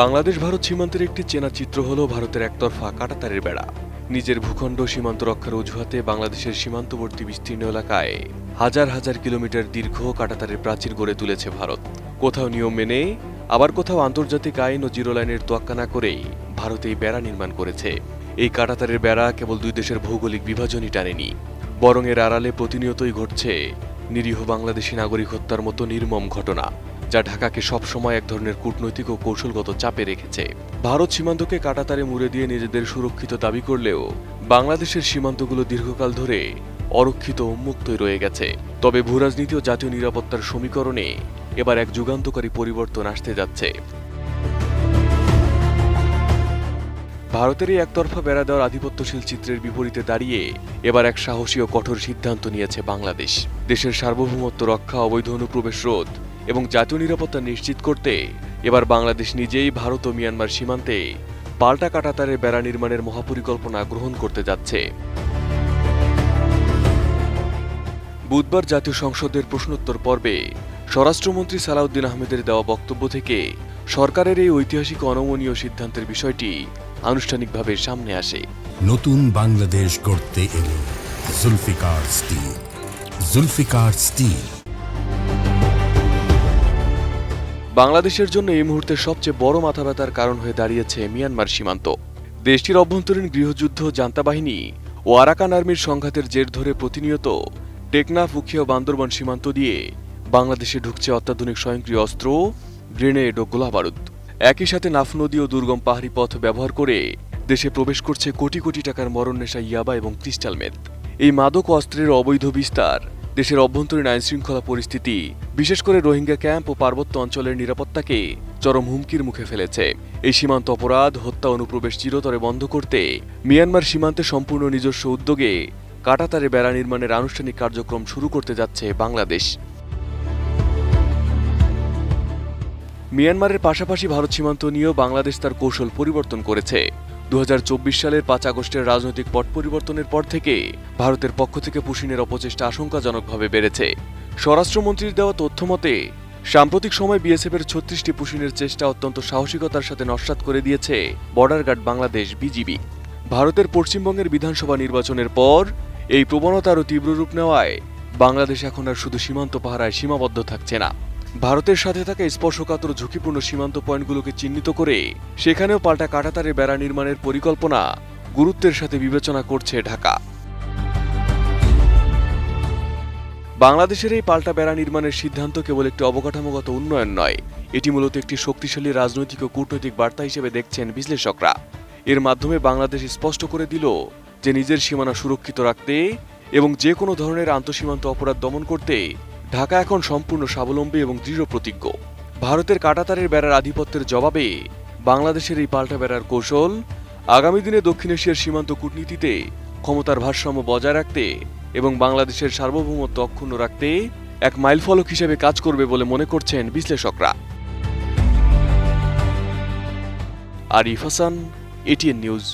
বাংলাদেশ ভারত সীমান্তের একটি চেনা চিত্র হল ভারতের একতরফা কাঁটাতারের বেড়া। নিজের ভূখণ্ড সীমান্ত রক্ষার অজুহাতে বাংলাদেশের সীমান্তবর্তী বিস্তীর্ণ এলাকায় হাজার হাজার কিলোমিটার দীর্ঘ কাঁটাতারের প্রাচীর গড়ে তুলেছে ভারত। কোথাও নিয়ম মেনে, আবার কোথাও আন্তর্জাতিক আইন ও জিরো লাইনের তোয়াক্কা না করেই ভারত এই বেড়া নির্মাণ করেছে। এই কাঁটাতারের বেড়া কেবল দুই দেশের ভৌগোলিক বিভাজনই টানেনি, বরং এর আড়ালে প্রতিনিয়তই ঘটছে নিরীহ বাংলাদেশি নাগরিক হত্যার মতো নির্মম ঘটনা, যা ঢাকাকে সবসময় এক ধরনের কূটনৈতিক ও কৌশলগত চাপে রেখেছে। ভারত সীমান্তকে কাঁটাতারে মুড়ে দিয়ে নিজেদের সুরক্ষিত দাবি করলেও বাংলাদেশের সীমান্তগুলো দীর্ঘকাল ধরে অরক্ষিত ও উন্মুক্তই রয়ে গেছে। তবে ভূরাজনীতি ও জাতীয় নিরাপত্তার সমীকরণে এবার এক যুগান্তকারী পরিবর্তন আসতে যাচ্ছে। ভারতের এই একতরফা বেড়া দেওয়ার আধিপত্যশীল চিত্রের বিপরীতে দাঁড়িয়ে এবার এক সাহসী ও কঠোর সিদ্ধান্ত নিয়েছে বাংলাদেশ। দেশের সার্বভৌমত্ব রক্ষা, অবৈধ অনুপ্রবেশ রোধ এবং জাতীয় নিরাপত্তা নিশ্চিত করতে এবার বাংলাদেশ নিজেই ভারত ও মিয়ানমার সীমান্তে পাল্টা কাঁটাতারের বেড়া নির্মাণের মহাপরিকল্পনা গ্রহণ করতে যাচ্ছে। বুধবার জাতীয় সংসদের প্রশ্নোত্তর পর্বে স্বরাষ্ট্রমন্ত্রী সালাউদ্দিন আহমেদের দেওয়া বক্তব্য থেকে সরকারের এই ঐতিহাসিক অনমনীয় সিদ্ধান্তের বিষয়টি আনুষ্ঠানিকভাবে সামনে আসে। নতুন বাংলাদেশ গড়তে এলো জুলফিকার স্টিল। জুলফিকার স্টিল বাংলাদেশের জন্য এই মুহূর্তে সবচেয়ে বড় মাথাব্যথার কারণ হয়ে দাঁড়িয়েছে মিয়ানমার সীমান্ত। দেশটির অভ্যন্তরীণ গৃহযুদ্ধ, জান্তা বাহিনী ও আরাকান আর্মির সংঘাতের জের ধরে প্রতিনিয়ত টেকনাফ, উখিয়া ও বান্দরবান সীমান্ত দিয়ে বাংলাদেশে ঢুকছে অত্যাধুনিক স্বয়ংক্রিয় অস্ত্র, গ্রেনেড ও গোলাবারুদ। একই সাথে নাফ নদী ও দুর্গম পাহাড়ি পথ ব্যবহার করে দেশে প্রবেশ করছে কোটি কোটি টাকার মরণ নেশা ইয়াবা এবং ক্রিস্টাল মেথ। এই মাদক অস্ত্রের অবৈধ বিস্তার দেশের অভ্যন্তরীণ আইনশৃঙ্খলা পরিস্থিতি, বিশেষ করে রোহিঙ্গা ক্যাম্প ও পার্বত্য অঞ্চলের নিরাপত্তাকে চরম হুমকির মুখে ফেলেছে। এই সীমান্ত অপরাধ, হত্যা, অনুপ্রবেশ চিরতরে বন্ধ করতে মিয়ানমার সীমান্তে সম্পূর্ণ নিজস্ব উদ্যোগে কাঁটাতারে বেড়া নির্মাণের আনুষ্ঠানিক কার্যক্রম শুরু করতে যাচ্ছে বাংলাদেশ। মিয়ানমারের পাশাপাশি ভারত সীমান্ত নিয়েও বাংলাদেশ তার কৌশল পরিবর্তন করেছে। 2024 সালের 5 আগস্টের রাজনৈতিক পট পরিবর্তনের পর থেকে ভারতের পক্ষ থেকে পুশিনের অপচেষ্টা আশঙ্কাজনকভাবে বেড়েছে। স্বরাষ্ট্রমন্ত্রীর দেওয়া তথ্য মতে সাম্প্রতিক সময় বিএসএফের 36টি পুশিনের চেষ্টা অত্যন্ত সাহসিকতার সাথে নস্যাৎ করে দিয়েছে বর্ডার গার্ড বাংলাদেশ, বিজিবি। ভারতের পশ্চিমবঙ্গের বিধানসভা নির্বাচনের পর এই প্রবণতা আরও তীব্র রূপ নেওয়ায় বাংলাদেশ এখন আর শুধু সীমান্ত পাহারায় সীমাবদ্ধ থাকছে না। ভারতের সাথে থাকা স্পর্শকাতর ঝুঁকিপূর্ণ সীমান্ত পয়েন্টগুলোকে চিহ্নিত করে সেখানেও পাল্টা কাঁটাতারে বেড়া নির্মাণের পরিকল্পনা গুরুত্বের সাথে বিবেচনা করছে ঢাকা। বাংলাদেশের এই পাল্টা বেড়া নির্মাণের সিদ্ধান্ত কেবল একটি অবকাঠামোগত উন্নয়ন নয়, এটি মূলত একটি শক্তিশালী রাজনৈতিক ও কূটনৈতিক বার্তা হিসেবে দেখছেন বিশ্লেষকরা। এর মাধ্যমে বাংলাদেশ স্পষ্ট করে দিল যে নিজের সীমানা সুরক্ষিত রাখতে এবং যে কোনো ধরনের আন্তঃসীমান্ত অপরাধ দমন করতে ঢাকা এখন সম্পূর্ণ স্বাবলম্বী এবং দৃঢ় প্রতিজ্ঞ। ভারতের কাঁটাতারের বেড়ার আধিপত্যের জবাবে বাংলাদেশের এই পাল্টা বেড়ার কৌশল আগামী দিনে দক্ষিণ এশিয়ার সীমান্ত কূটনীতিতে ক্ষমতার ভারসাম্য বজায় রাখতে এবং বাংলাদেশের সার্বভৌমত্ব অক্ষুণ্ণ রাখতে এক মাইলফলক হিসেবে কাজ করবে বলে মনে করছেন বিশ্লেষকরা। Arif Hasan, ATN news.